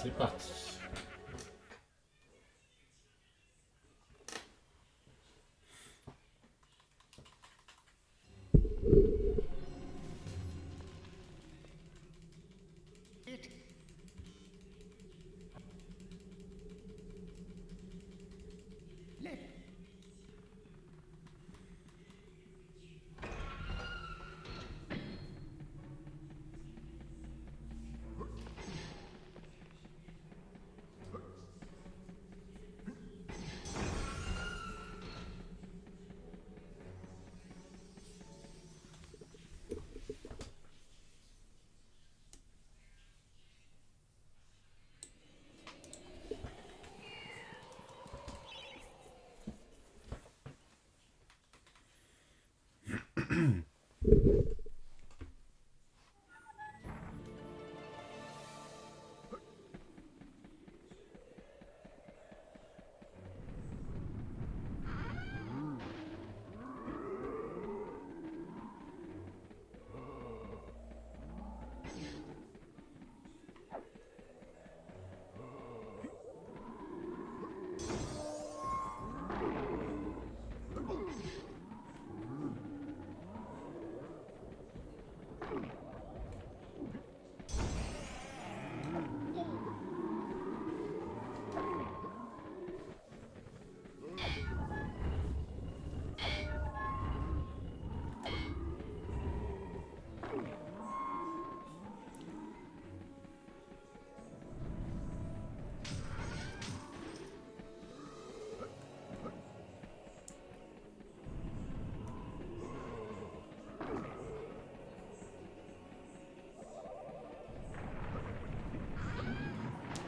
C'est parti.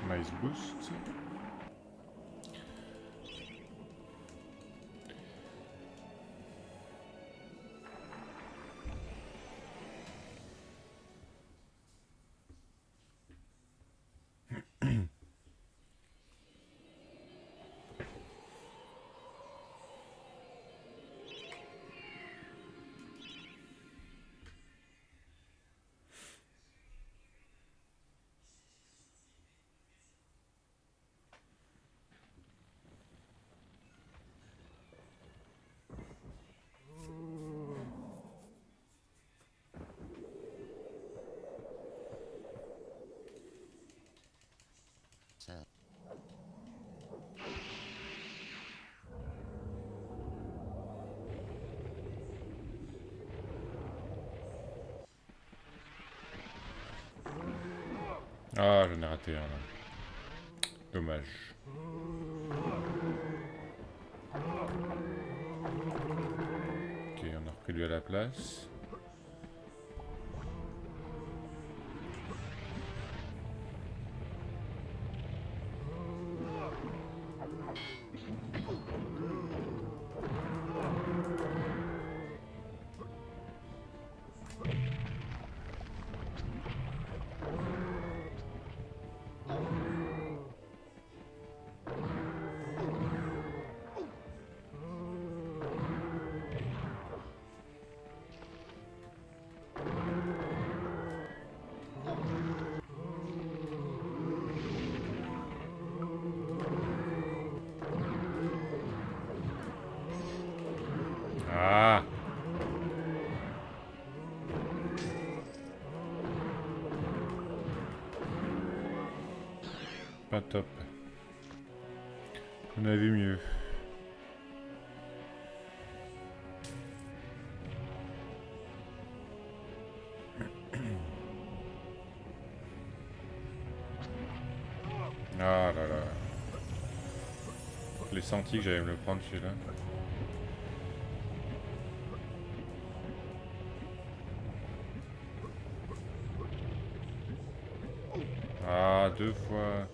Nice boost. Ah, j'en ai raté un là. Dommage. Ok, on a repris lui à la place. Ah, pas top. On a vu mieux. Ah là là. Je l'ai senti que j'allais me le prendre celui-là. Ah, deux fois.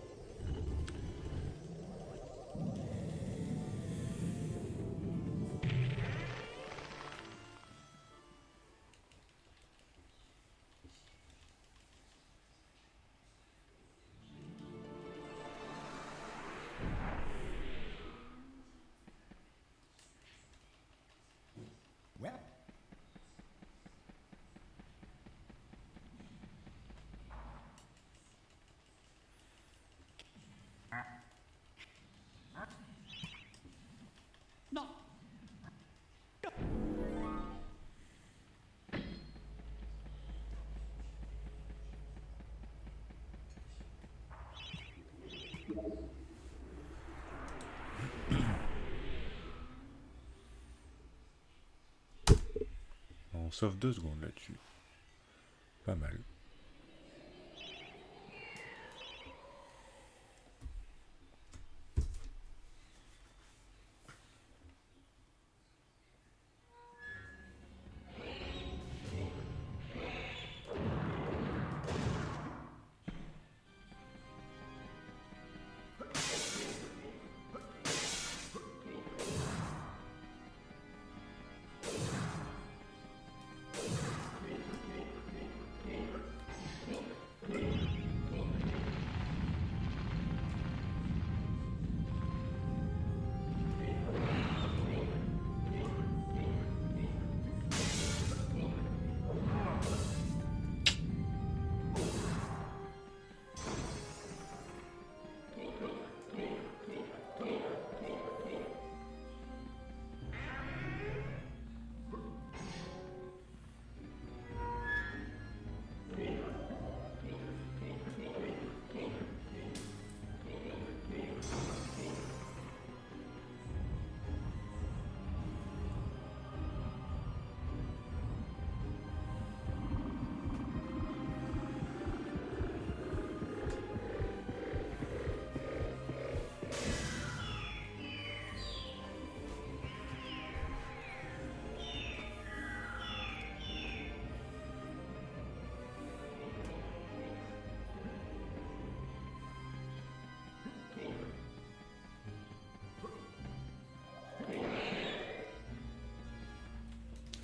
sauve 2 secondes là-dessus. Pas mal.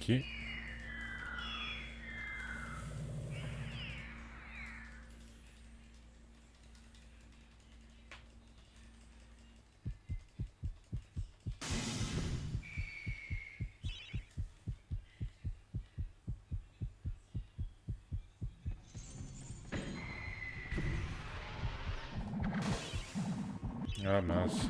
Ok. Ah mince.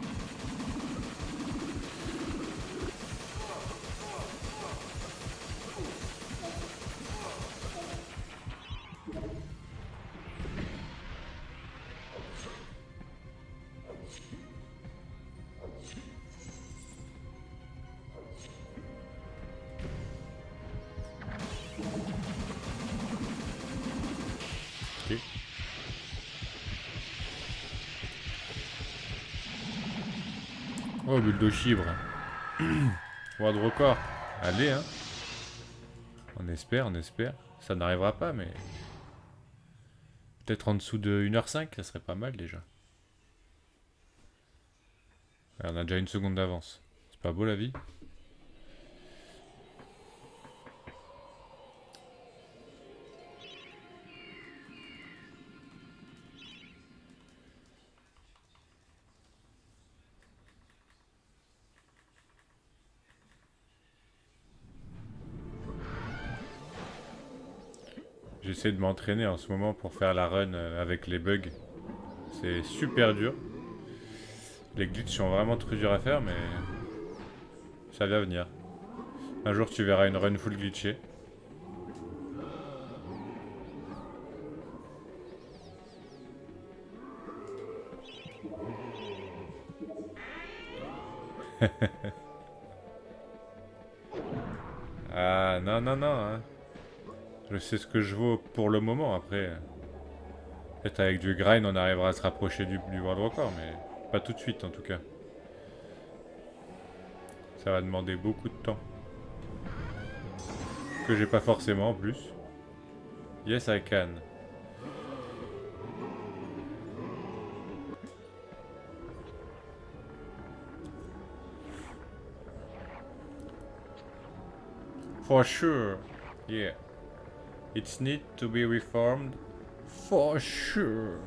Ok. Oh, bulle de chibre. World record. Allez, hein. On espère, on espère. Ça n'arrivera pas, mais... Peut-être en dessous de 1h05, ça serait pas mal déjà. On a déjà une seconde d'avance. C'est pas beau la vie? J'essaie de m'entraîner en ce moment pour faire la run avec les bugs. C'est super dur. Les glitches sont vraiment très durs à faire, mais ça va venir. Un jour, tu verras une run full glitchée. Ah, non, non, non, hein. Je sais ce que je vaux pour le moment, après. Peut-être avec du grind, on arrivera à se rapprocher du World Record, mais pas tout de suite en tout cas. Ça va demander beaucoup de temps. Que j'ai pas forcément en plus. Yes, I can. For sure. Yeah. It's need to be reformed. For sure.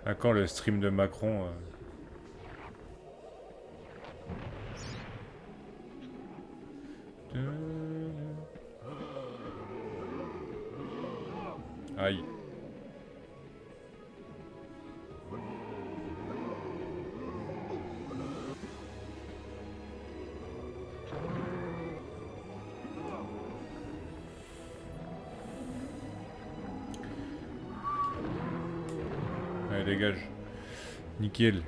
À quand le stream de Macron Aïe. Allez, dégage. Nickel.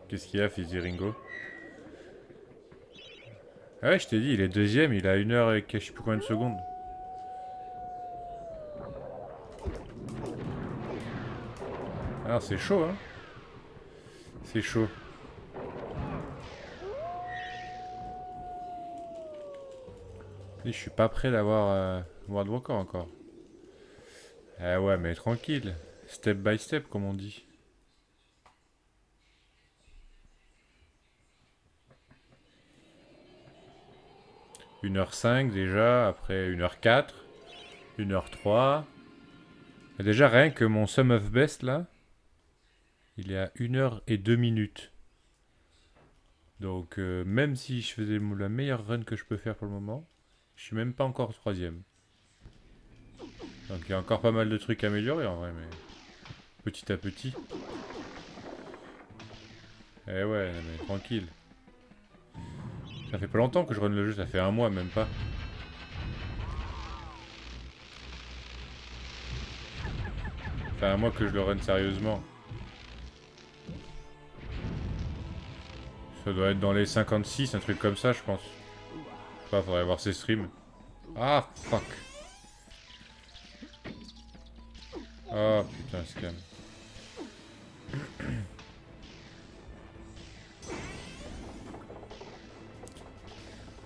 Qu'est-ce qu'il y a, Fizzy Ringo? Ah ouais, je t'ai dit, il est deuxième, il a 1 heure et je sais plus combien de secondes. Alors c'est chaud, hein. C'est chaud. Et je suis pas prêt d'avoir World Walker encore. Ah ouais, mais tranquille. Step by step, comme on dit. 1h05 déjà, après 1h04, 1h03. Et déjà, rien que mon sum of best là, il est à 1h02 minutes. Donc, même si je faisais la meilleure run que je peux faire pour le moment, je suis même pas encore troisième. Donc, il y a encore pas mal de trucs à améliorer en vrai, mais petit à petit. Eh ouais, non, mais tranquille. Ça fait pas longtemps que je run le jeu, ça fait 1 mois, même pas. Ça fait 1 mois que je le run sérieusement. Ça doit être dans les 56, un truc comme ça, je pense. Je sais pas, faudrait voir ses streams. Ah, fuck. Oh putain, scam.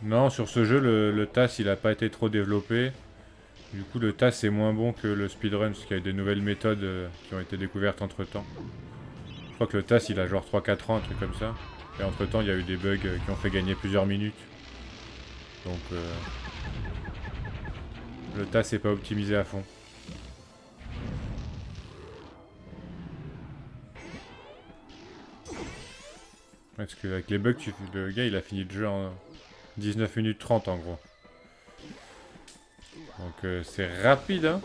Non, sur ce jeu, le TAS il a pas été trop développé. Du coup, le TAS est moins bon que le speedrun, parce qu'il y a des nouvelles méthodes qui ont été découvertes entre temps. Je crois que le TAS il a genre 3-4 ans, un truc comme ça. Et entre temps, il y a eu des bugs qui ont fait gagner plusieurs minutes. Donc, le TAS est pas optimisé à fond. Parce qu'avec les bugs, le gars il a fini le jeu en 19 minutes 30 en gros. Donc c'est rapide, hein.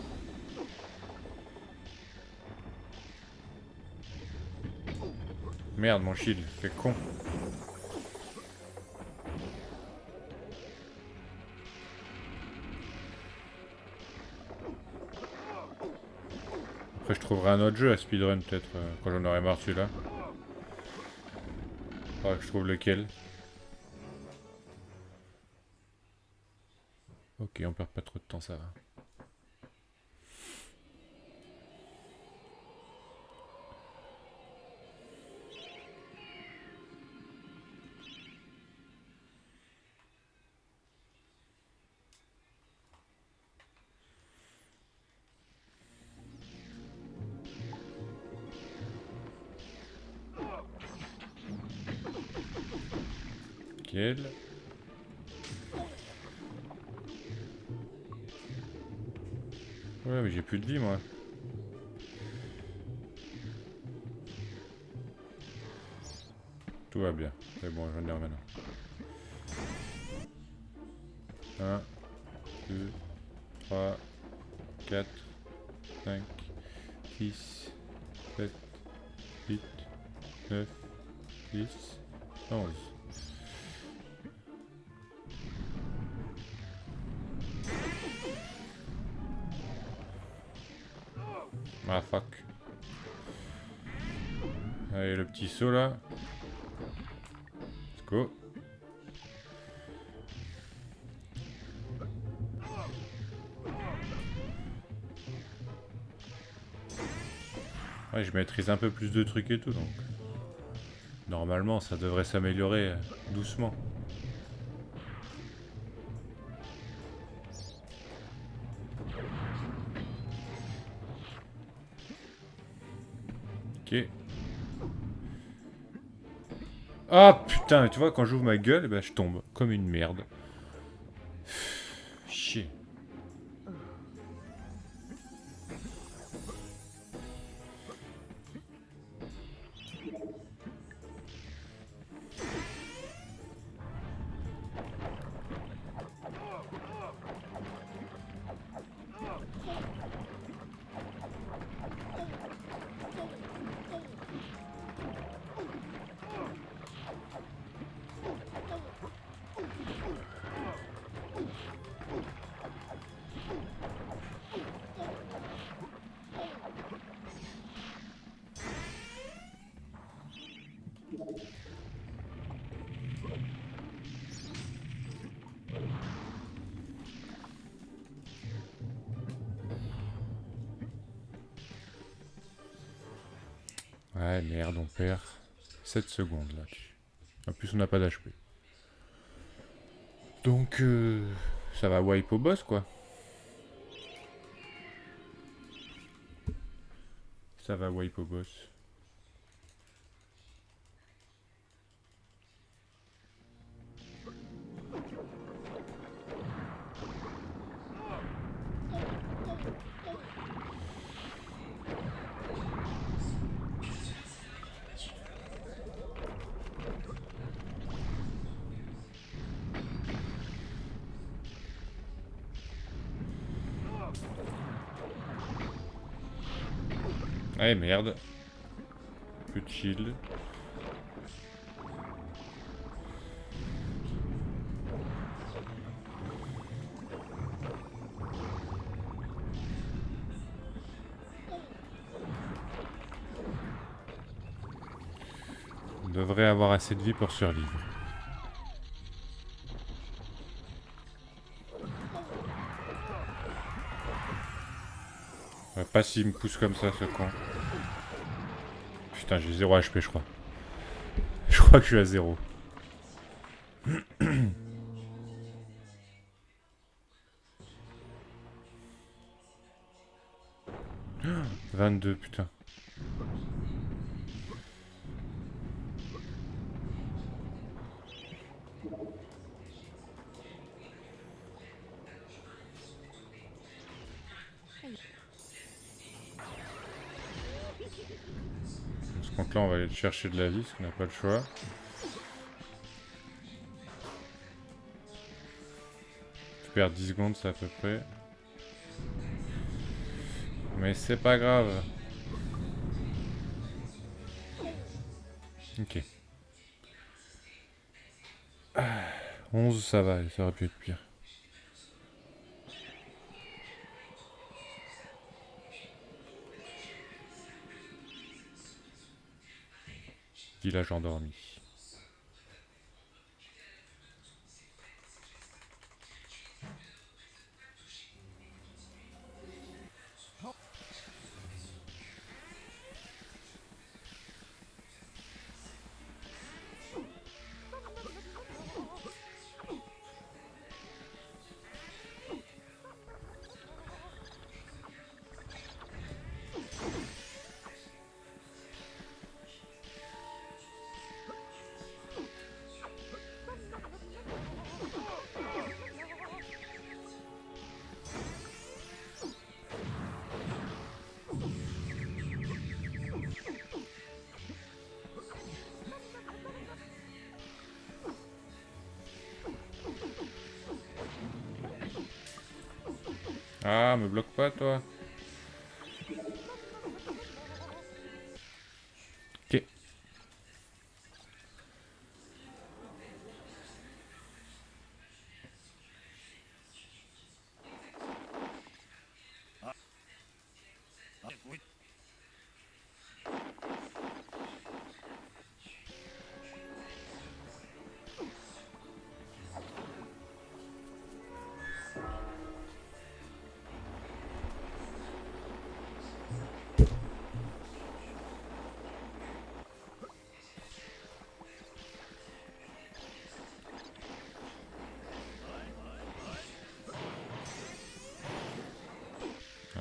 Merde, mon shield, c'est con. Après, je trouverai un autre jeu à speedrun peut-être quand j'en aurai marre celui-là. Faudra que je trouve lequel. Ok, on perd pas trop de temps, ça va. Nickel. Ouais, mais j'ai plus de vie, moi. Tout va bien. C'est bon, j'en ai un maintenant. 1, 2, 3, 4, 5, 6, 7, 8, 9, 10, 11. Ah fuck. Allez, le petit saut là. Let's go. Ouais, je maîtrise un peu plus de trucs et tout, donc normalement ça devrait s'améliorer doucement. Ok. Ah putain, tu vois, quand j'ouvre ma gueule, bah, je tombe comme une merde. Chier. Ouais, merde, on perd 7 secondes là-dessus. En plus, on n'a pas d'HP. Donc, ça va wipe au boss, quoi. Ça va wipe au boss. Ouais, merde. Peu de shield. On devrait avoir assez de vie pour survivre. Pas s'il me pousse comme ça, ce con. Putain, j'ai 0 HP, je crois. Je crois que je suis à 0. 22, putain. Donc là, on va aller chercher de la vie, parce qu'on n'a pas le choix. Je perds 10 secondes, c'est à peu près. Mais c'est pas grave. Ok. 11, ça va, ça aurait pu être pire. Village endormi. Ah, me bloque pas, toi. Ok.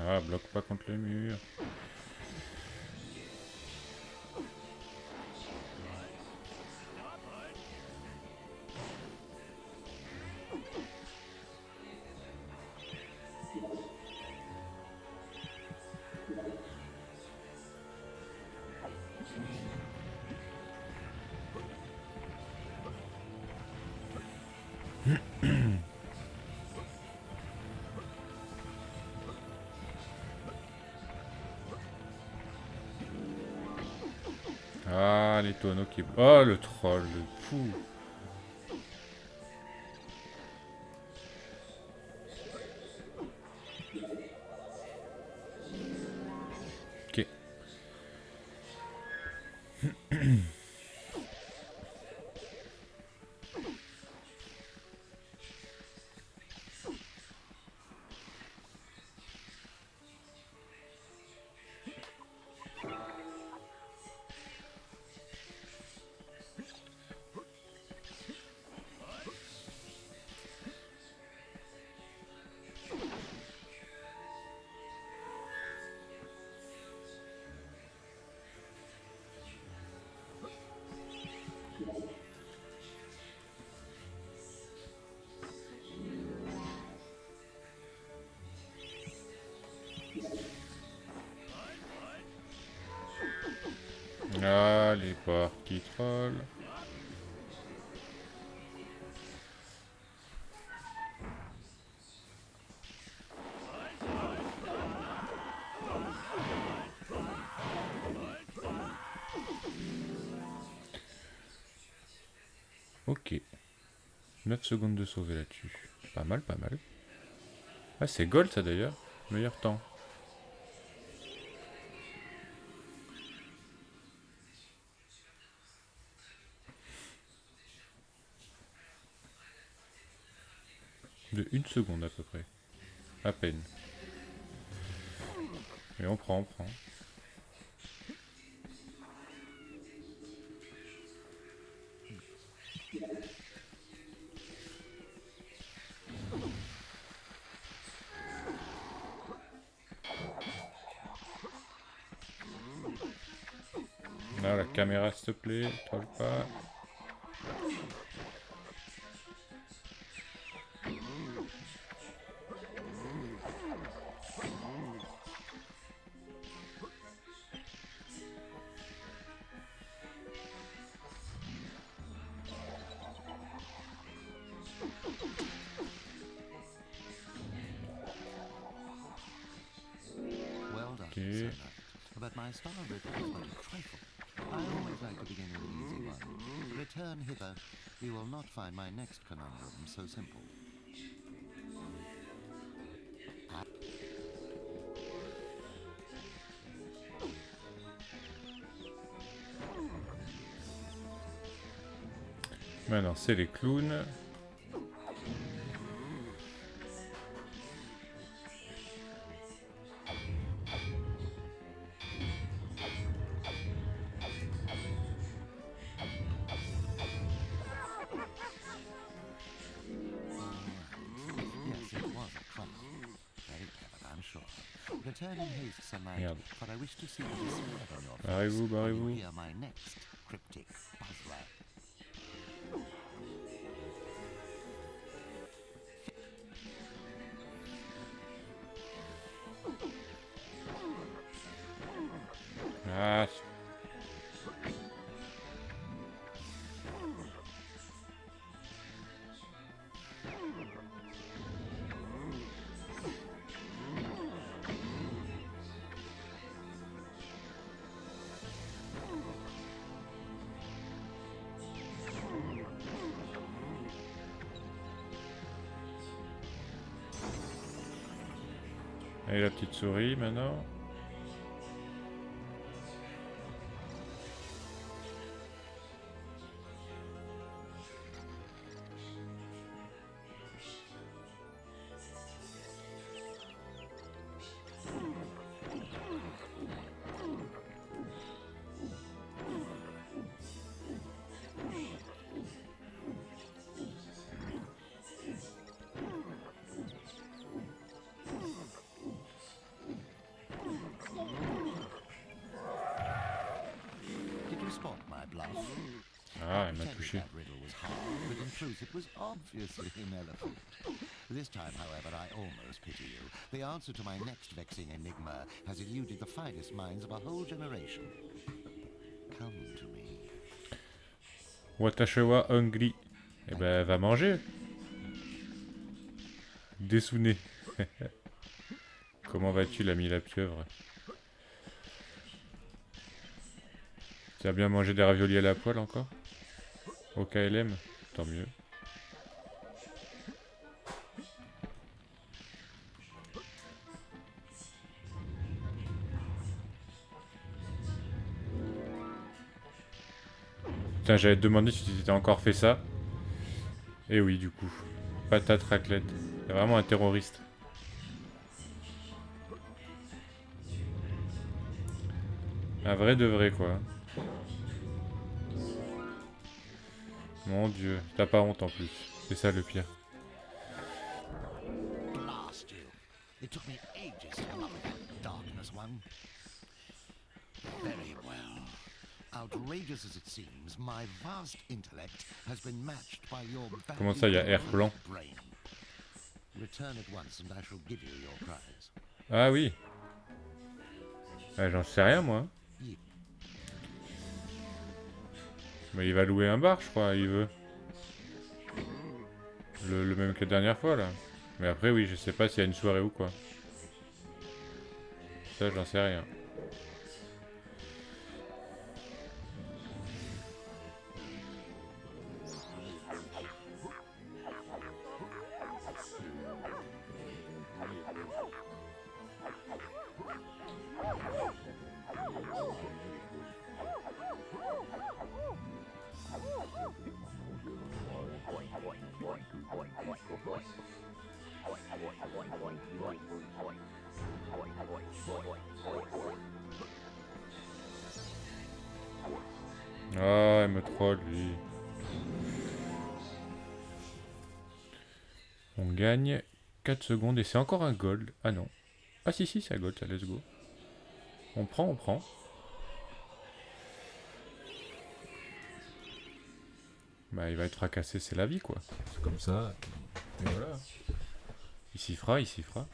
Ah, bloque pas contre le mur. Ah, les tonneaux qui... Oh, le troll, le fou. Ok. Ah, les porcs qui trollent. Ok. 9 secondes de sauver là-dessus. Pas mal, pas mal. Ah, c'est gold ça d'ailleurs. Meilleur temps. De 1 seconde à peu près. À peine. Mais on prend, on prend. Là, la caméra s'il te plaît, troll pas. Well done, Ok. Sir Knight. But my star riddle is but a trifle. I always like to begin with an easy one. Return hither. You will not find my next conundrum so simple. Maintenant, c'est les clowns. Yes, it was a trifle. Very clever, I'm sure. Return in haste, Sir Knight, Merde. for I wish to see the despair on your face Barrez-vous, when you barrez-vous. hear my next cryptic puzzler. Ah. Et la petite souris maintenant. Did you spot my bluff? Ah, I elle m'a pretended touché. that riddle was hard, but in truth it was obviously inelegant. This time, however, I almost pity you. The answer to my next vexing enigma has eluded the finest minds of a whole generation. Come to me. Watashiwa hungry. Eh ben, elle va manger. Desune. Comment vas-tu, l'ami la pieuvre? Tu as bien mangé des raviolis à la poêle encore? Au KLM? Tant mieux. Putain, j'allais te demander si tu t'étais encore fait ça. Et oui, du coup. Patate raclette. C'est vraiment un terroriste. Un vrai de vrai, quoi. Mon dieu. T'as pas honte en plus. C'est ça le pire. Blast you! It took me ages to come up with that darkness one. Very well. Outrageous as it seems, my vast intellect has been matched by your Comment ça, il y a R blanc? brain. Return at once and I shall give you your prize. Ah oui. Ah, j'en sais rien, moi. Mais il va louer un bar, je crois, il veut. Le même que la dernière fois, là. Mais après, oui, je sais pas s'il y a une soirée ou quoi. Ça, j'en sais rien. Ah, elle me troll, lui. On gagne 4 secondes et c'est encore un gold. Ah non. Ah si, si, c'est un gold, ça, let's go. On prend, on prend. Bah, il va être fracassé, c'est la vie, quoi. C'est comme ça. Et voilà. Il s'y fera, il s'y fera.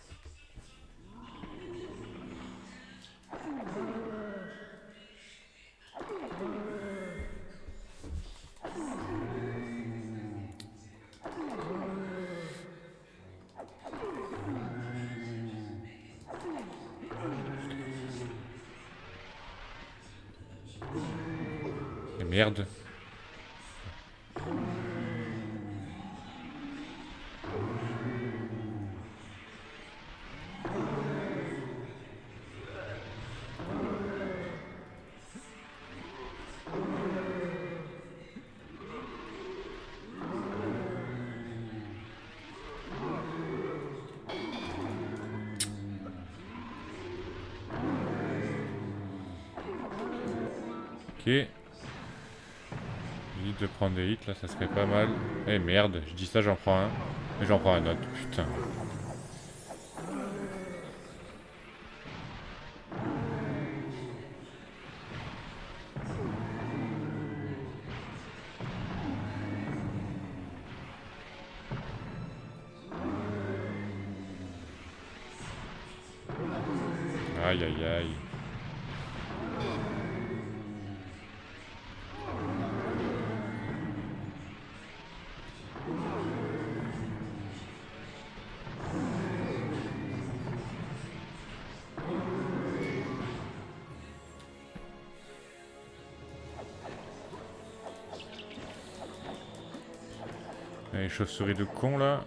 Et merde. Ok. Évite de prendre des hits, là, ça serait pas mal. Eh merde, je dis ça, j'en prends un. Et j'en prends un autre, putain. Aïe aïe aïe. Les chauves-souris de con là.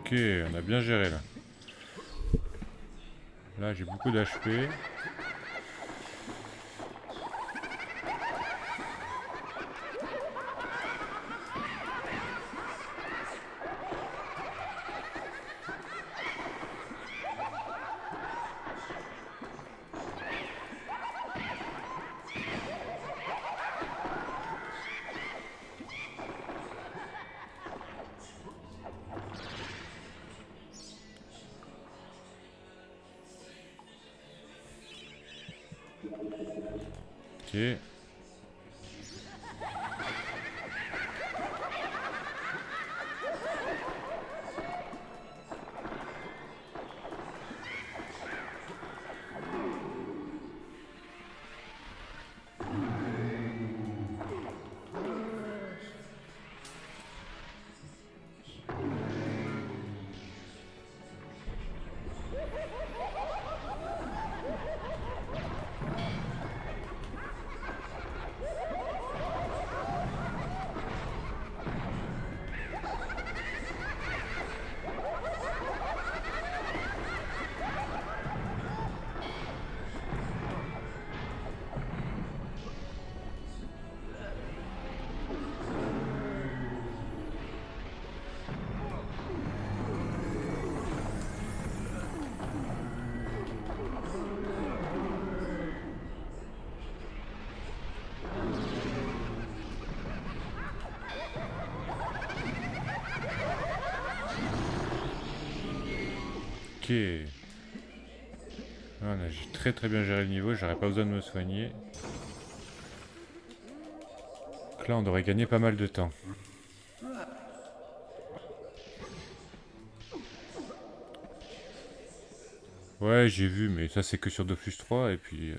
Ok, on a bien géré là. Là j'ai beaucoup d'HP. Ok. Ok. Ah, j'ai très très bien géré le niveau, j'aurais pas besoin de me soigner. Donc là on devrait gagner pas mal de temps. Ouais, j'ai vu, mais ça c'est que sur Dofus 3 et puis...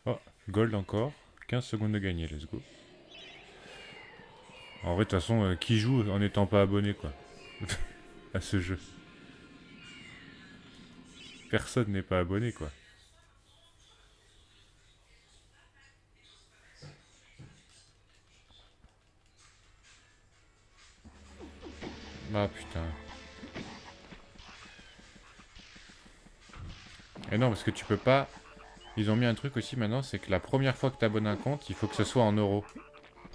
Oh, gold encore. 15 secondes de gagner, let's go. En vrai, de toute façon, qui joue en n'étant pas abonné, quoi, à ce jeu? Personne n'est pas abonné, quoi. Ah putain. Et non, parce que tu peux pas... Ils ont mis un truc aussi maintenant, c'est que la première fois que tu abonnes un compte, il faut que ce soit en euros.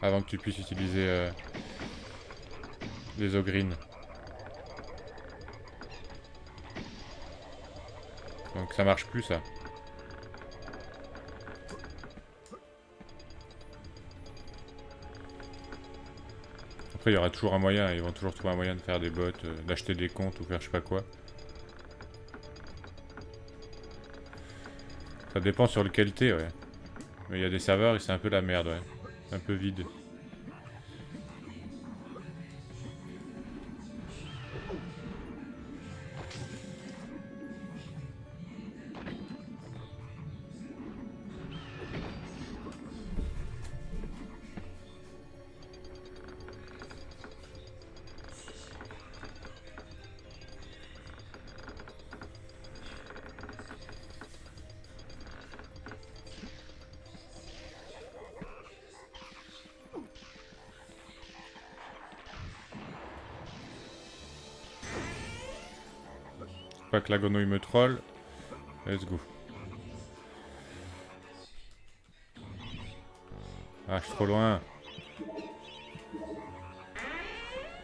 Avant que tu puisses utiliser les ogreen. Donc ça marche plus, ça. Après, il y aura toujours un moyen, ils vont toujours trouver un moyen de faire des bots, d'acheter des comptes ou faire je sais pas quoi. Ça dépend sur lequel t'es, ouais. Mais il y a des serveurs et c'est un peu la merde, ouais. Un peu vide. Pas que la grenouille me troll. Let's go. Ah, je suis trop loin.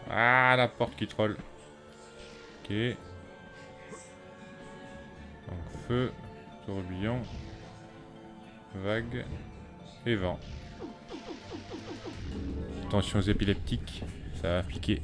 Ah, la porte qui troll. Ok. Donc feu, tourbillon, vague et vent. Attention aux épileptiques, ça va piquer.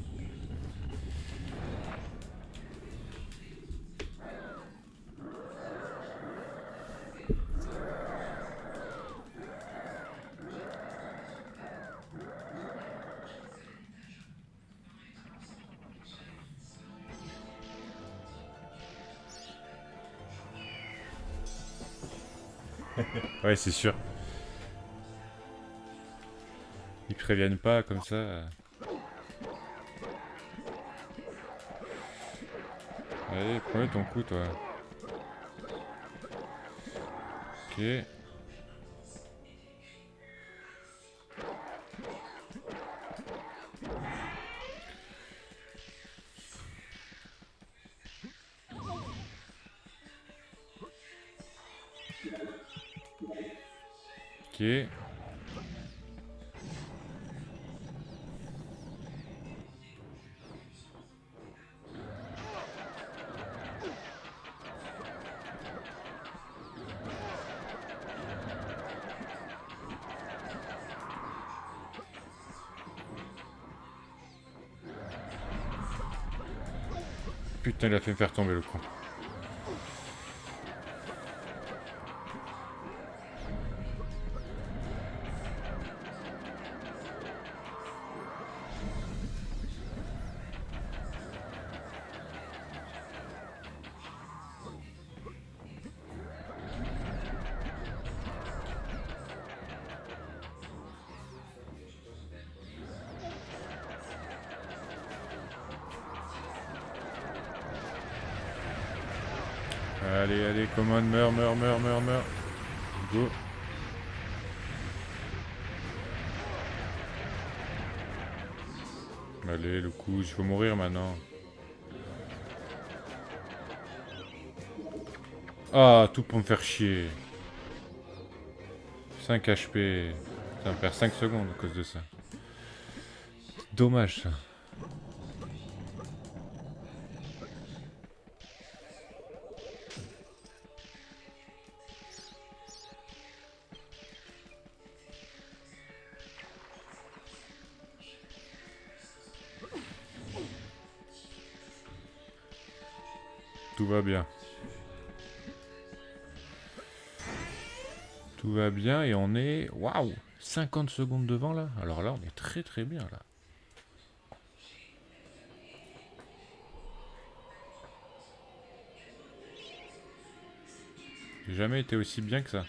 Ouais, c'est sûr. Ils préviennent pas comme ça. Allez, prends ton coup, toi. Ok. Ok. Putain, il a fait me faire tomber le con. Allez, allez, commande, meurs, meurs, meurs, meurs, meurs. Go. Allez, le coup, il faut mourir maintenant. Ah, tout pour me faire chier. 5 HP. Ça me perd 5 secondes à cause de ça. Dommage ça. tout va bien. Tout va bien et on est... Waouh, 50 secondes devant là. Alors là, on est très très bien là. J'ai jamais été aussi bien que ça.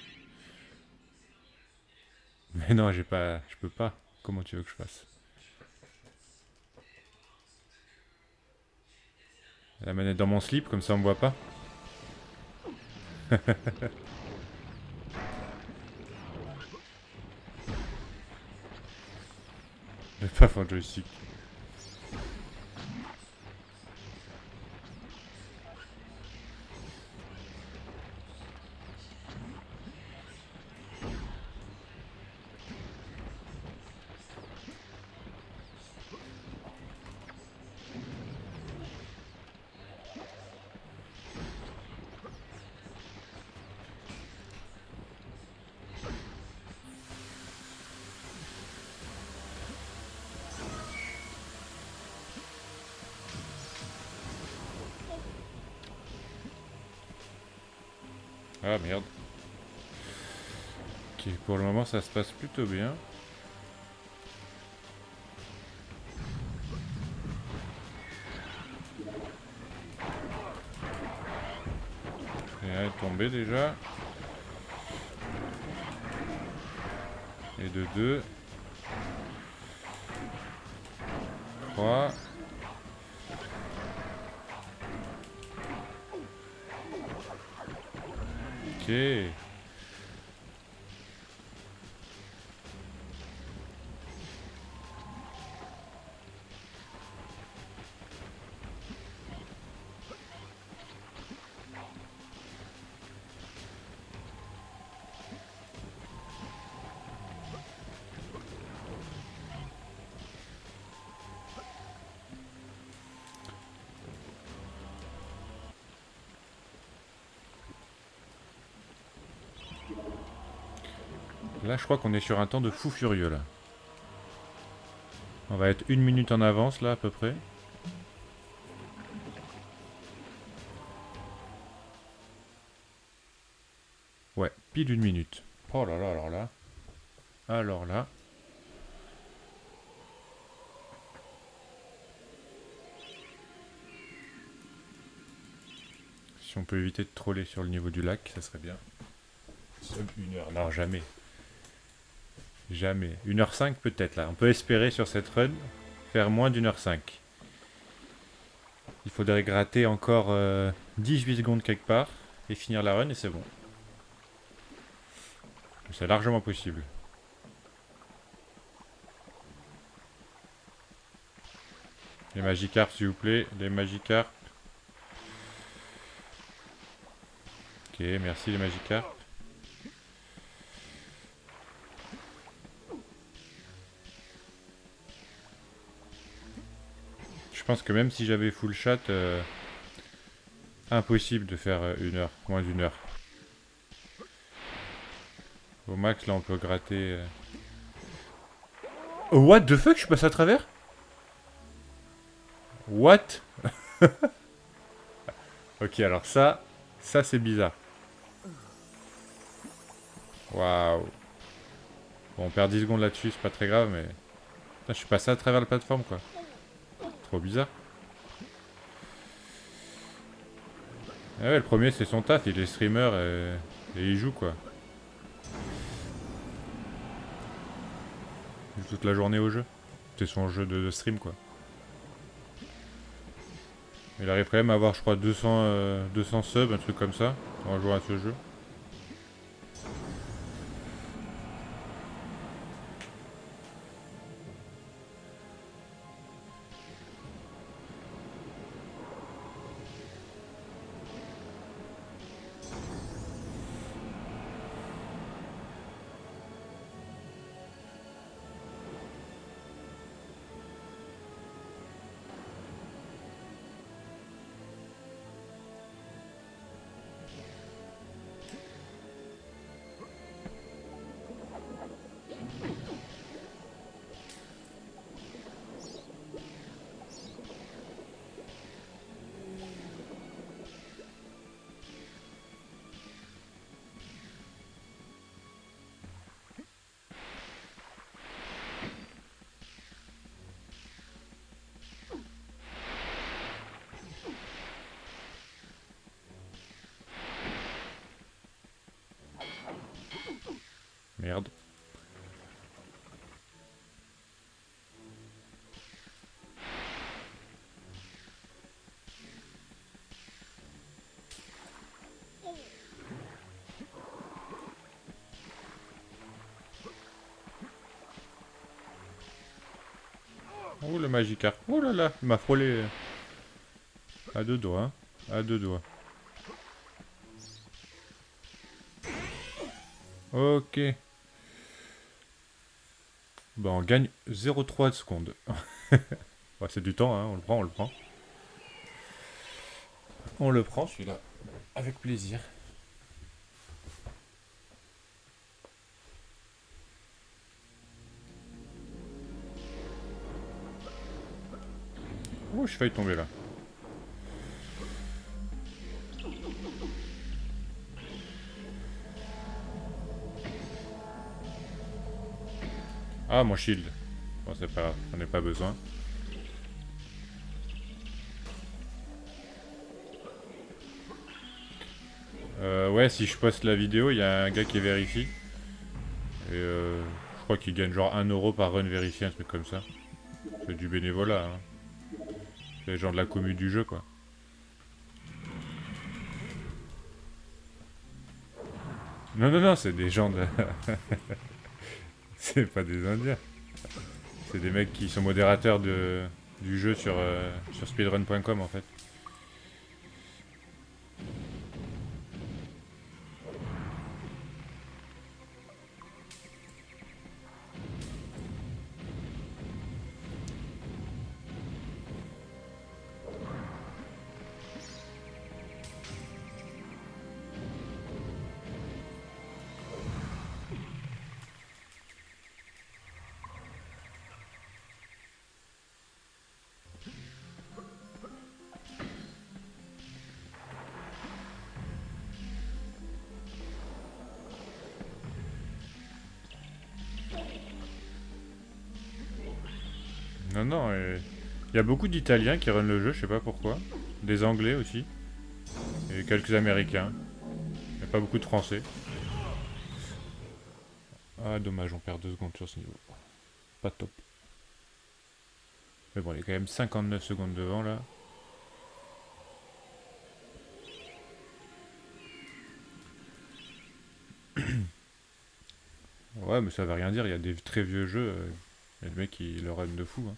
Mais non, j'ai pas... Je peux pas. Comment tu veux que je fasse? La manette dans mon slip, comme ça on me voit pas. J'ai pas fort joystick. Ah merde. Ok, pour le moment ça se passe plutôt bien. Et elle est tombée déjà. Et de 2. 3. Ok. Là je crois qu'on est sur un temps de fou furieux là. On va être 1 minute en avance là à peu près. Ouais, pile 1 minute. Oh là là, alors là. Alors là. Si on peut éviter de troller sur le niveau du lac, ça serait bien. Sub 1 heure, non jamais. Jamais. 1h05 peut-être là. On peut espérer sur cette run faire moins d'1h05. Il faudrait gratter encore 18 secondes quelque part et finir la run et c'est bon. C'est largement possible. Les Magikarp s'il vous plaît, les Magikarp. Ok, merci les Magikarp. Je pense que même si j'avais full chat, impossible de faire 1 heure, moins d'1 heure. Au max là on peut gratter... Oh, what the fuck, je passe à travers? What? Ok, alors ça c'est bizarre. Waouh. Bon, on perd 10 secondes là-dessus, c'est pas très grave, mais... Putain, je suis passé à travers la plateforme, quoi. Trop bizarre. Ah ouais, le premier, c'est son taf, il est streamer et il joue, quoi. Il joue toute la journée au jeu. C'est son jeu de stream, quoi. Il arrive quand même à avoir, je crois, 200 subs, un truc comme ça, en jouant à ce jeu. Merde. Oh le Magikarp. Oh là là, il m'a frôlé à deux doigts. Hein. À deux doigts. Ok. Bah on gagne 0,3 secondes. Ouais, c'est du temps, hein. On le prend, on le prend. On le prend celui-là. Avec plaisir. Oh, j'ai failli tomber là. Ah, mon shield. Bon, c'est pas grave, j'en ai pas besoin. Ouais, si je poste la vidéo, il y a un gars qui vérifie. Et je crois qu'il gagne genre 1 € par run vérifié, un truc comme ça. C'est du bénévolat, hein. C'est les gens de la commu du jeu, quoi. Non, non, non, c'est des gens de... c'est pas des Indiens. C'est des mecs qui sont modérateurs du jeu sur speedrun.com, en fait. Non, non, il y a beaucoup d'Italiens qui runnent le jeu, je sais pas pourquoi. Des Anglais aussi. Et quelques Américains. Il n'y a pas beaucoup de Français. Ah, dommage, on perd 2 secondes sur ce niveau. Pas top. Mais bon, il est quand même 59 secondes devant, là. Ouais, mais ça veut rien dire, il y a des très vieux jeux. Il y a des mecs qui le run de fou, hein.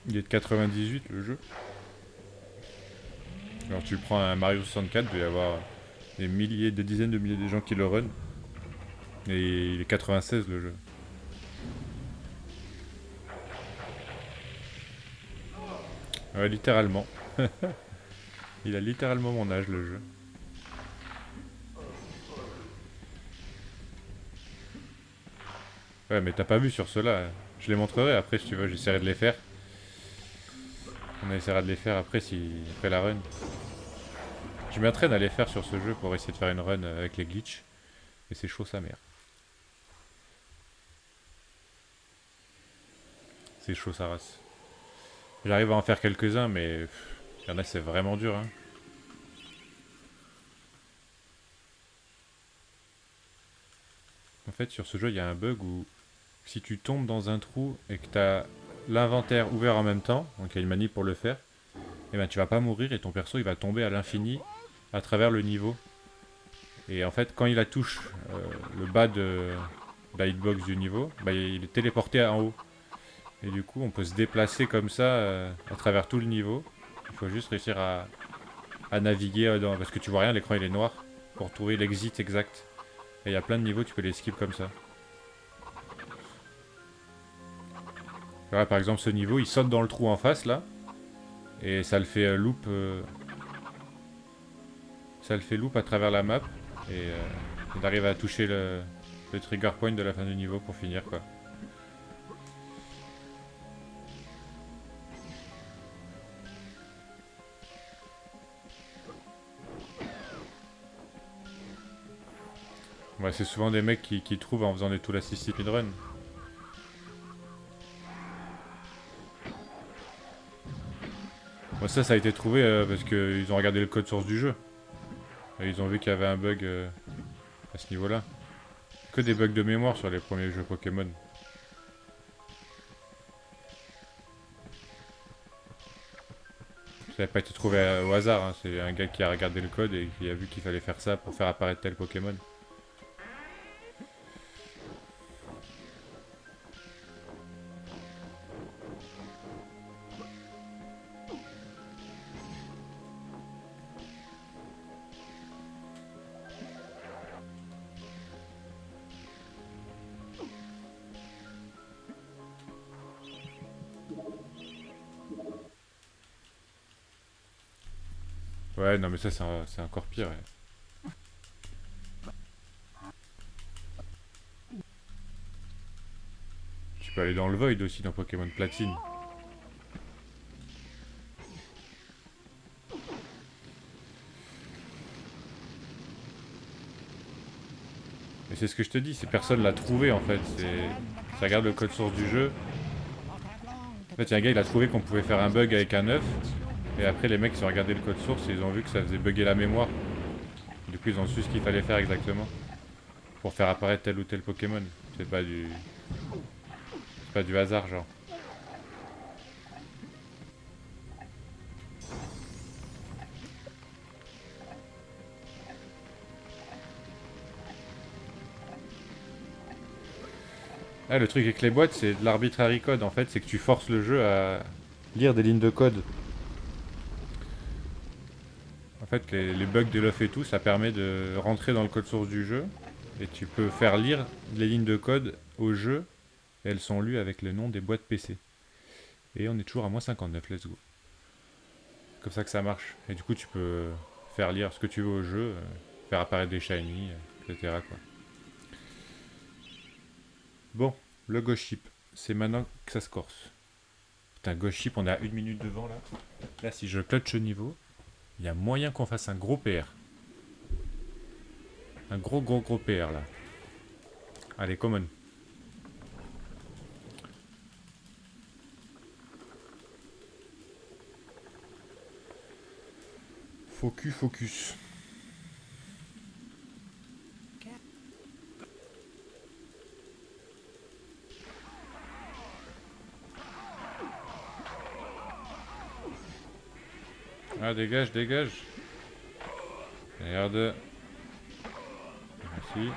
Il est de 98, le jeu. Alors tu prends un Mario 64, il doit y avoir des milliers, des dizaines de milliers de gens qui le run. Et il est 96 le jeu. Ouais, littéralement. Il a littéralement mon âge le jeu. Ouais, mais t'as pas vu sur ceux-là. Je les montrerai après si tu veux, j'essaierai de les faire. On essaiera de les faire après après la run. Je m'entraîne à les faire sur ce jeu pour essayer de faire une run avec les glitches. Et c'est chaud sa mère. C'est chaud sa race. J'arrive à en faire quelques-uns, mais il y en a c'est vraiment dur, hein. En fait, sur ce jeu, il y a un bug où si tu tombes dans un trou et que tu as l'inventaire ouvert en même temps, donc il y a une manip pour le faire, et ben tu vas pas mourir et ton perso il va tomber à l'infini à travers le niveau. Et en fait, quand il touche le bas de la hitbox du niveau, bah, il est téléporté en haut. Et du coup, on peut se déplacer comme ça à travers tout le niveau. Il faut juste réussir à naviguer parce que tu vois rien, l'écran il est noir pour trouver l'exit exact. Et il y a plein de niveaux, tu peux les skip comme ça. Là, par exemple, ce niveau, il saute dans le trou en face là, et ça le fait loop. Ça le fait loop à travers la map, et on arrive à toucher le trigger point de la fin du niveau pour finir quoi. Ouais, c'est souvent des mecs qui trouvent en faisant des tool assist speedrun. Bon, ça a été trouvé parce qu'ils ont regardé le code source du jeu. Et ils ont vu qu'il y avait un bug à ce niveau-là. Que des bugs de mémoire sur les premiers jeux Pokémon. Ça n'a pas été trouvé au hasard, hein. C'est un gars qui a regardé le code et qui a vu qu'il fallait faire ça pour faire apparaître tel Pokémon. Ouais, non mais ça c'est encore pire. Ouais. Tu peux aller dans le Void aussi dans Pokémon Platine. Et c'est ce que je te dis, c'est personne l'a trouvé en fait. Ça regarde le code source du jeu. En fait, il y a un gars, il a trouvé qu'on pouvait faire un bug avec un œuf. Et après, les mecs, ils ont regardé le code source et ils ont vu que ça faisait bugger la mémoire. Du coup, ils ont su ce qu'il fallait faire exactement pour faire apparaître tel ou tel Pokémon. C'est pas du hasard, genre. Ah, le truc avec les boîtes, c'est de l'arbitrary code. En fait, c'est que tu forces le jeu à lire des lignes de code. En fait, les bugs de l'œuf et tout, ça permet de rentrer dans le code source du jeu. Et tu peux faire lire les lignes de code au jeu. Et elles sont lues avec le nom des boîtes PC. Et on est toujours à moins 59, let's go. Comme ça que ça marche. Et du coup, tu peux faire lire ce que tu veux au jeu, faire apparaître des shiny, etc. quoi. Bon, le Ghost Ship. C'est maintenant que ça se corse. Putain, Ghost Ship, on est à 1 minute devant là. Là, si je clutch au niveau, il y a moyen qu'on fasse un gros PR. Un gros PR là. Allez, common. Focus. Ah, dégage. Merde. Merci.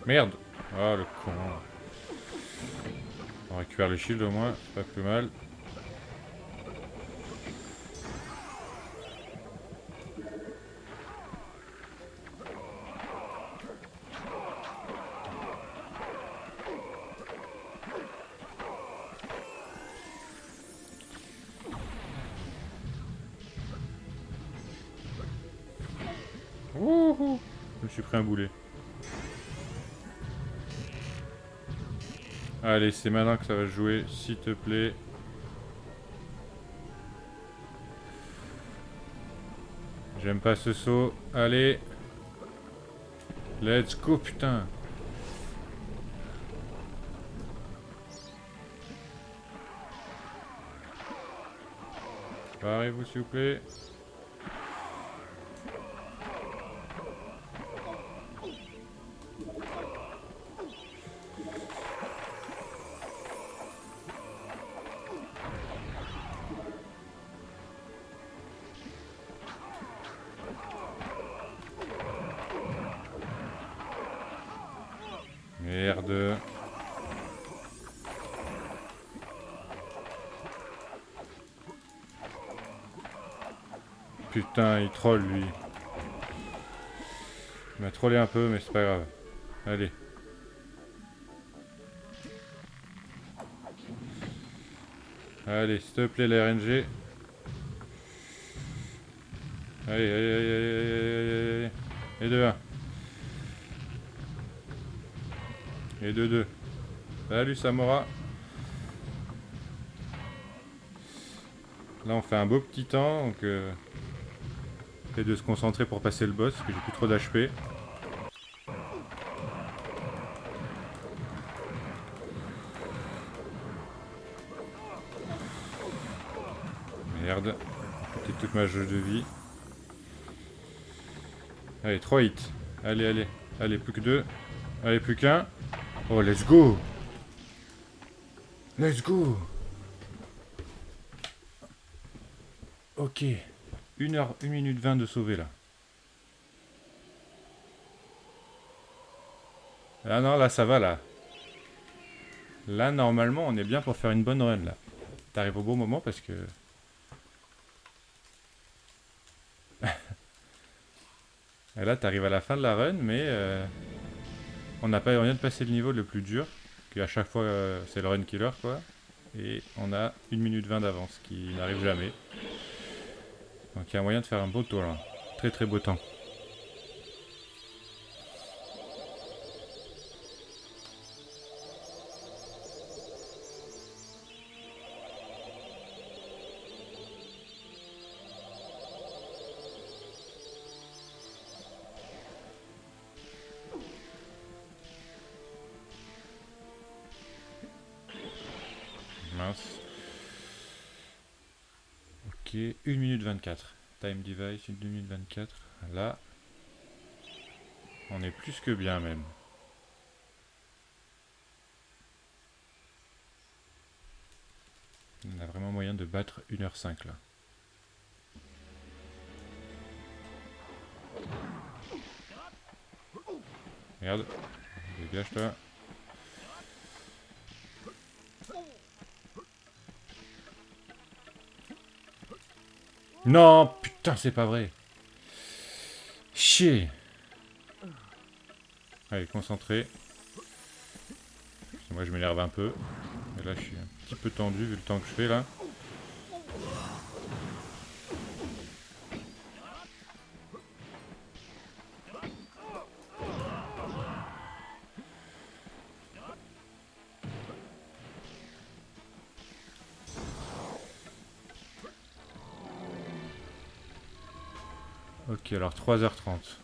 Merde. Oh, le con. On récupère le shield au moins, c'est pas plus mal. Wouhou! Je me suis pris un boulet. Allez, c'est maintenant que ça va jouer, s'il te plaît. J'aime pas ce saut. Allez. Let's go, putain. Barrez-vous, s'il vous plaît. Merde. Putain, il troll lui. Il m'a trollé un peu, mais c'est pas grave. Allez. Allez, s'il te plaît, la RNG. Allez. Et de 1. Et de 2. Salut Samora. Là on fait un beau petit temps, donc Et de se concentrer pour passer le boss, parce que j'ai plus trop d'HP. Merde. J'ai toute ma jauge de vie. Allez, 3 hits. Allez, allez. Allez, plus que 2. Allez, plus qu'un. Oh, let's go. Let's go. Ok. 1 minute 20 de sauver là. Ah non, là ça va là. Là normalement on est bien pour faire une bonne run là. T'arrives au bon moment parce que... Et là t'arrives à la fin de la run mais on n'a pas rien de passer le niveau le plus dur. Que à chaque fois c'est le run killer quoi. Et on a 1 minute 20 d'avance qui n'arrive jamais. Donc il y a moyen de faire un beau tour là. Très très beau temps. Mince. Ok, 1 minute 24. Time device, 1 minute 24. Là, on est plus que bien même. On a vraiment moyen de battre 1h05 là. Regarde, dégage toi. Non, putain, c'est pas vrai. Chier. Allez, concentré. Moi, je m'énerve un peu. Et là, je suis un petit peu tendu vu le temps que je fais là. Ok, alors 3h30.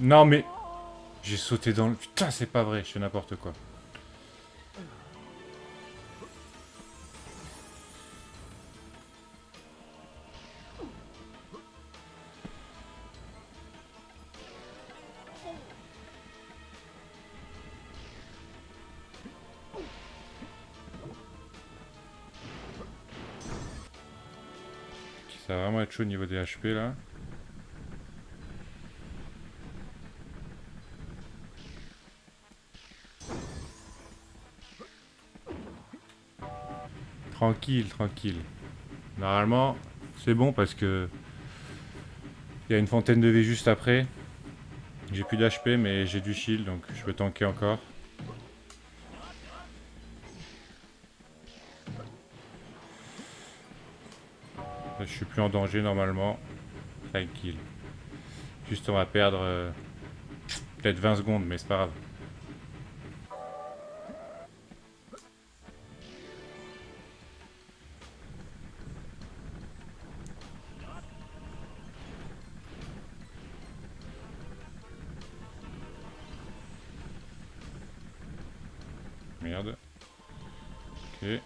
Non mais... J'ai sauté dans le... Putain, c'est pas vrai, je fais n'importe quoi. Ça va vraiment être chaud au niveau des HP là. Tranquille, tranquille. Normalement, c'est bon parce que... Il y a une fontaine de vie juste après. J'ai plus d'HP mais j'ai du shield donc je peux tanker encore. Là, je suis plus en danger normalement. Tranquille. Juste on va perdre peut-être 20 secondes mais c'est pas grave. Merde. Ok.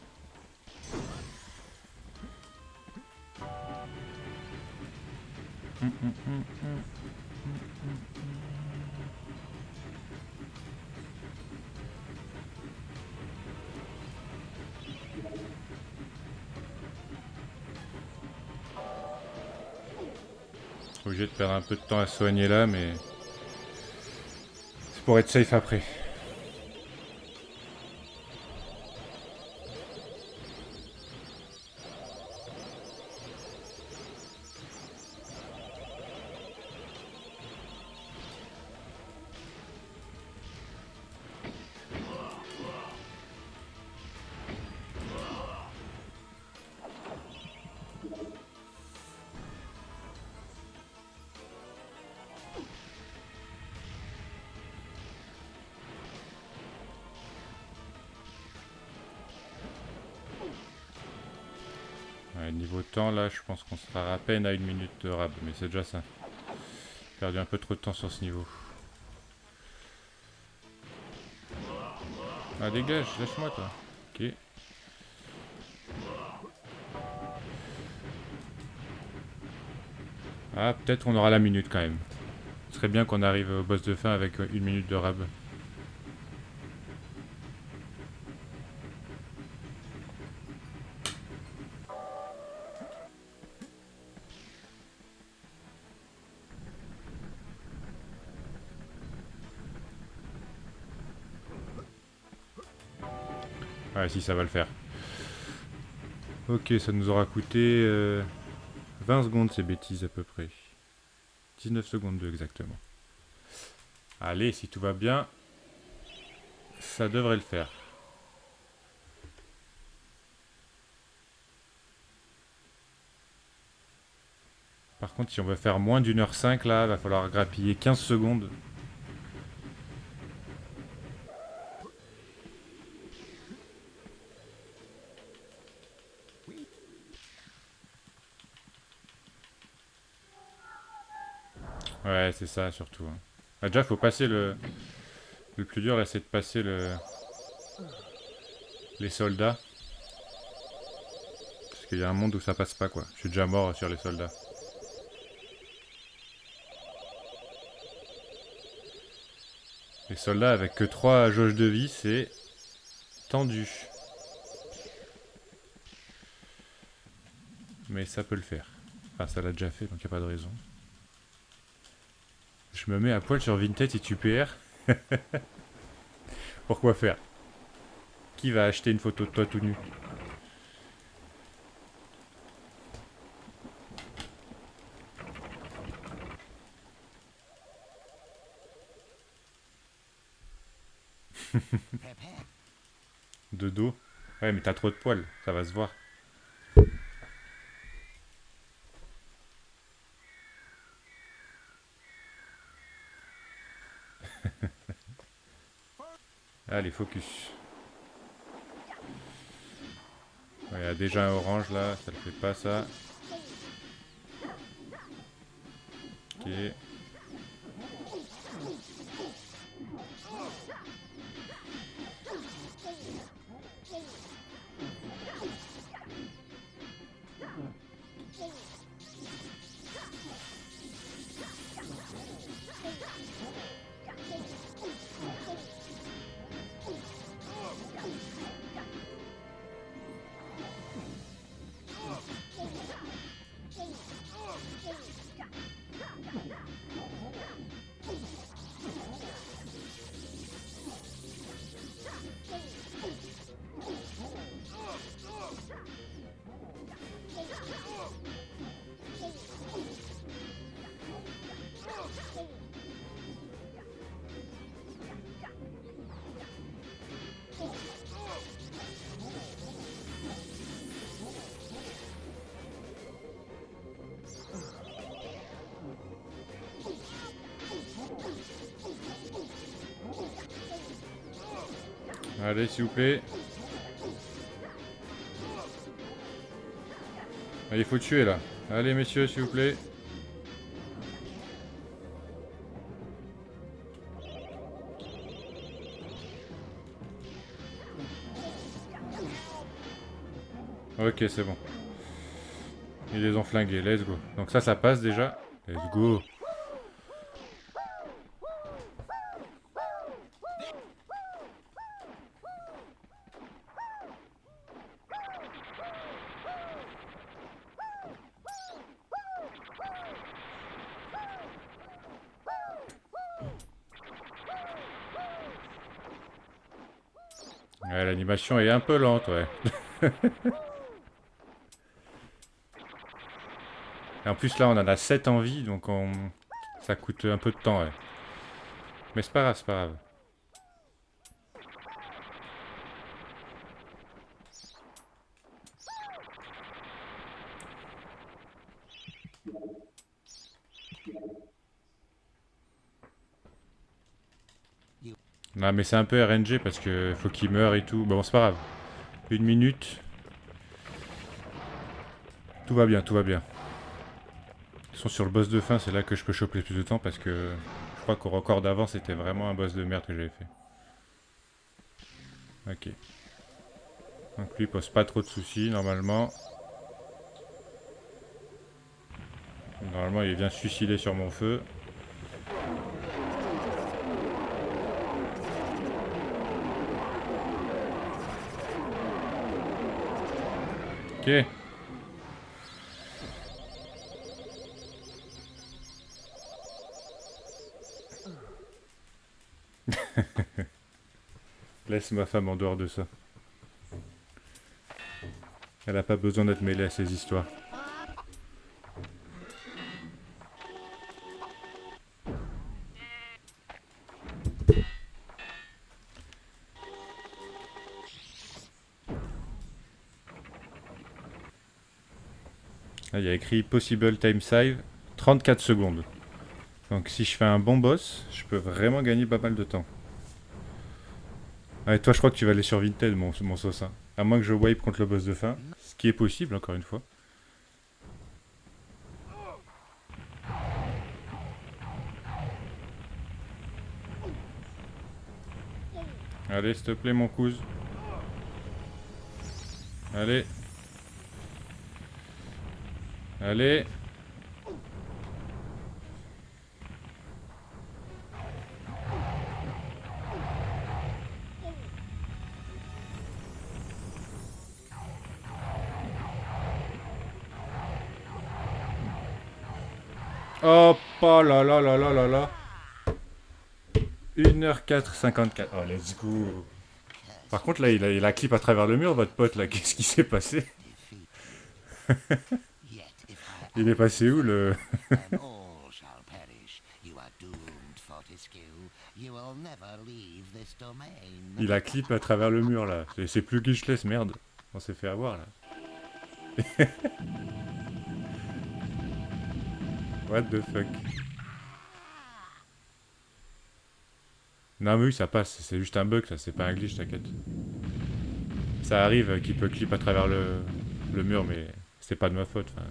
obligé de perdre un peu de temps à se soigner là, mais c'est pour être safe après. Ouais, niveau temps, là, je pense qu'on sera à peine à 1 minute de rab, mais c'est déjà ça. J'ai perdu un peu trop de temps sur ce niveau. Ah, dégage, lâche-moi, toi. Ok. Ah, peut-être on aura la minute quand même. Ce serait bien qu'on arrive au boss de fin avec 1 minute de rab. Ouais, si, ça va le faire. Ok, ça nous aura coûté 20 secondes ces bêtises à peu près. 19 secondes 2 exactement. Allez, si tout va bien, ça devrait le faire. Par contre, si on veut faire moins d'1h05, là, va falloir grappiller 15 secondes. Ouais, c'est ça surtout. Hein. Ah, déjà, faut passer le... Le plus dur, là, c'est de passer les soldats. Parce qu'il y a un monde où ça passe pas, quoi. Je suis déjà mort sur les soldats. Les soldats avec que 3 jauges de vie, c'est tendu. Mais ça peut le faire. Enfin, ça l'a déjà fait, donc y a pas de raison. Je me mets à poil sur Vinted et tu PR. Pourquoi faire? Qui va acheter une photo de toi tout nu? De dos? Ouais, mais t'as trop de poils, ça va se voir. Allez, focus. Il y a déjà un orange là, ça le fait pas ça. Ok. Allez, s'il vous plaît. Allez, il faut tuer là. Allez, messieurs, s'il vous plaît. Ok, c'est bon. Ils les ont flingués, let's go. Donc ça passe déjà. Let's go. Ouais, l'animation est un peu lente, ouais. Et en plus, là, on en a 7 en vie, donc ça coûte un peu de temps, ouais. Mais c'est pas grave, c'est pas grave. Non, mais c'est un peu RNG parce que faut qu'il meure et tout. Bon, c'est pas grave. 1 minute. Tout va bien, tout va bien. Ils sont sur le boss de fin, c'est là que je peux choper plus de temps parce que je crois qu'au record d'avant, c'était vraiment un boss de merde que j'avais fait. Ok. Donc lui, il pose pas trop de soucis, normalement. Normalement, il vient se suicider sur mon feu. Ok. Laisse ma femme en dehors de ça. Elle a pas besoin d'être mêlée à ces histoires. Là, il y a écrit Possible Time Save 34 secondes. Donc si je fais un bon boss, je peux vraiment gagner pas mal de temps. Ah, et toi, je crois que tu vas aller sur Vinted, mon sauce. Hein. À moins que je wipe contre le boss de fin. Ce qui est possible, encore une fois. Allez, s'il te plaît, mon cousin. Allez. Allez. Hop, oh là là là là là là. 1h04, 54. Oh, let's go. Par contre, là, il a clip à travers le mur, votre pote, là. Qu'est-ce qui s'est passé? Il est passé où, le... Il a clip à travers le mur, là. C'est plus glitchless, merde. On s'est fait avoir, là. What the fuck? Non mais oui, ça passe, c'est juste un bug, ça, c'est pas un glitch, t'inquiète. Ça arrive qu'il peut clip à travers le mur, mais c'est pas de ma faute. Fin.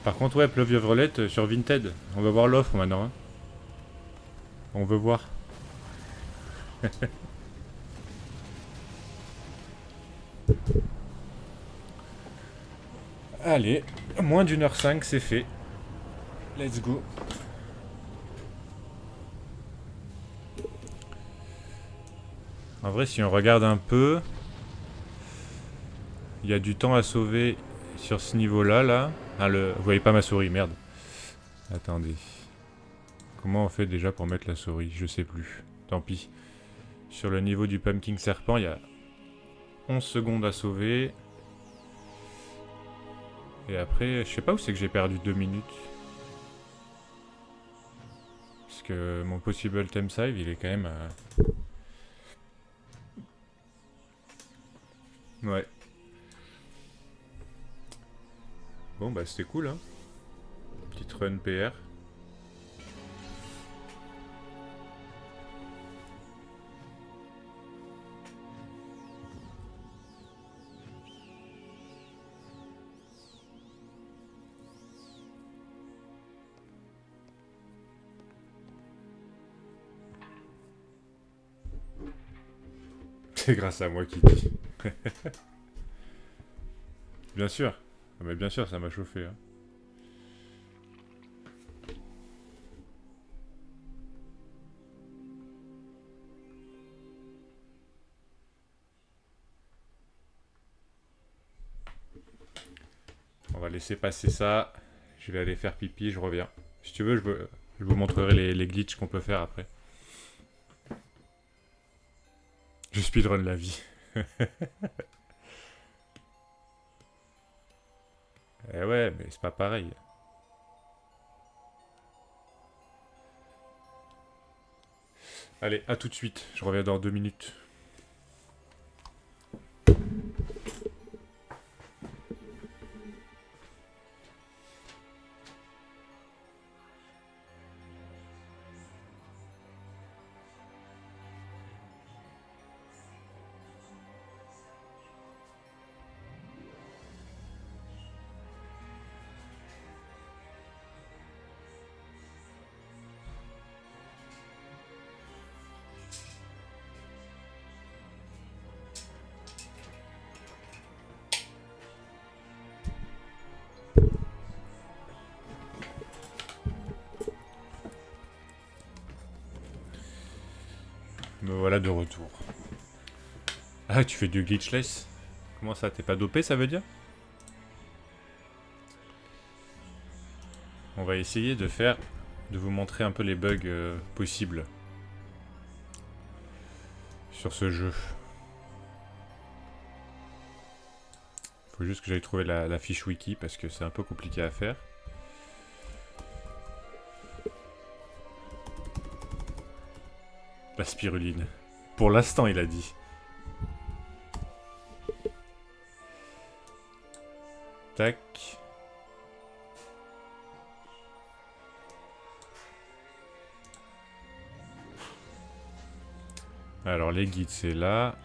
Par contre, ouais, Pleuvieuvrelette sur Vinted. On va voir l'offre maintenant. Hein. On veut voir. Allez, moins d'1h05, c'est fait. Let's go. En vrai, si on regarde un peu, il y a du temps à sauver sur ce niveau-là, là. Ah, vous voyez pas ma souris, merde. Attendez. Comment on fait déjà pour mettre la souris? Je sais plus. Tant pis. Sur le niveau du Pumpkin Serpent, il y a 11 secondes à sauver. Et après, je sais pas où c'est que j'ai perdu 2 minutes. Parce que mon possible time save, il est quand même... Ouais. Bon, bah c'était cool, hein. Petite run PR. C'est grâce à moi qui dit. Bien sûr. Ah, mais bien sûr, ça m'a chauffé. Hein. On va laisser passer ça. Je vais aller faire pipi, je reviens. Si tu veux, je vous montrerai les glitches qu'on peut faire après. Je speedrun la vie. Eh ouais, mais c'est pas pareil. Allez, à tout de suite. Je reviens dans 2 minutes. Me voilà de retour. Ah, tu fais du glitchless? Comment ça, t'es pas dopé, ça veut dire? On va essayer de vous montrer un peu les bugs possibles sur ce jeu. Faut juste que j'aille trouver la fiche wiki parce que c'est un peu compliqué à faire. La spiruline. Pour l'instant, il a dit. Tac. Alors, les guides, c'est là.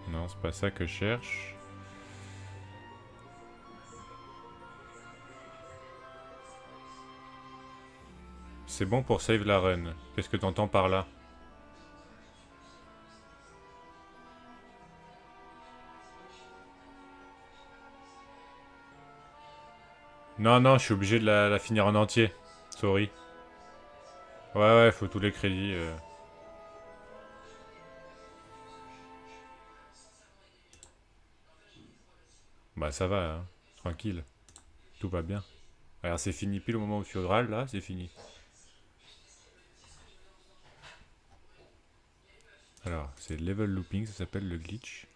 Non, c'est pas ça que je cherche. C'est bon pour save la run. Qu'est-ce que t'entends par là? Non, non, je suis obligé de la finir en entier. Sorry. Ouais, ouais, faut tous les crédits. Bah ça va, hein. Tranquille. Tout va bien. Alors c'est fini pile au moment où tu râles, là, c'est fini. Alors, c'est level looping, ça s'appelle le glitch.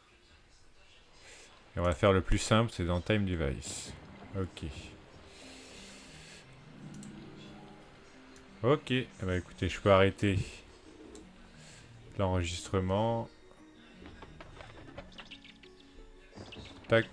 Et on va faire le plus simple, c'est dans Time Device. Ok. Ok, bah écoutez, je peux arrêter l'enregistrement. Tac.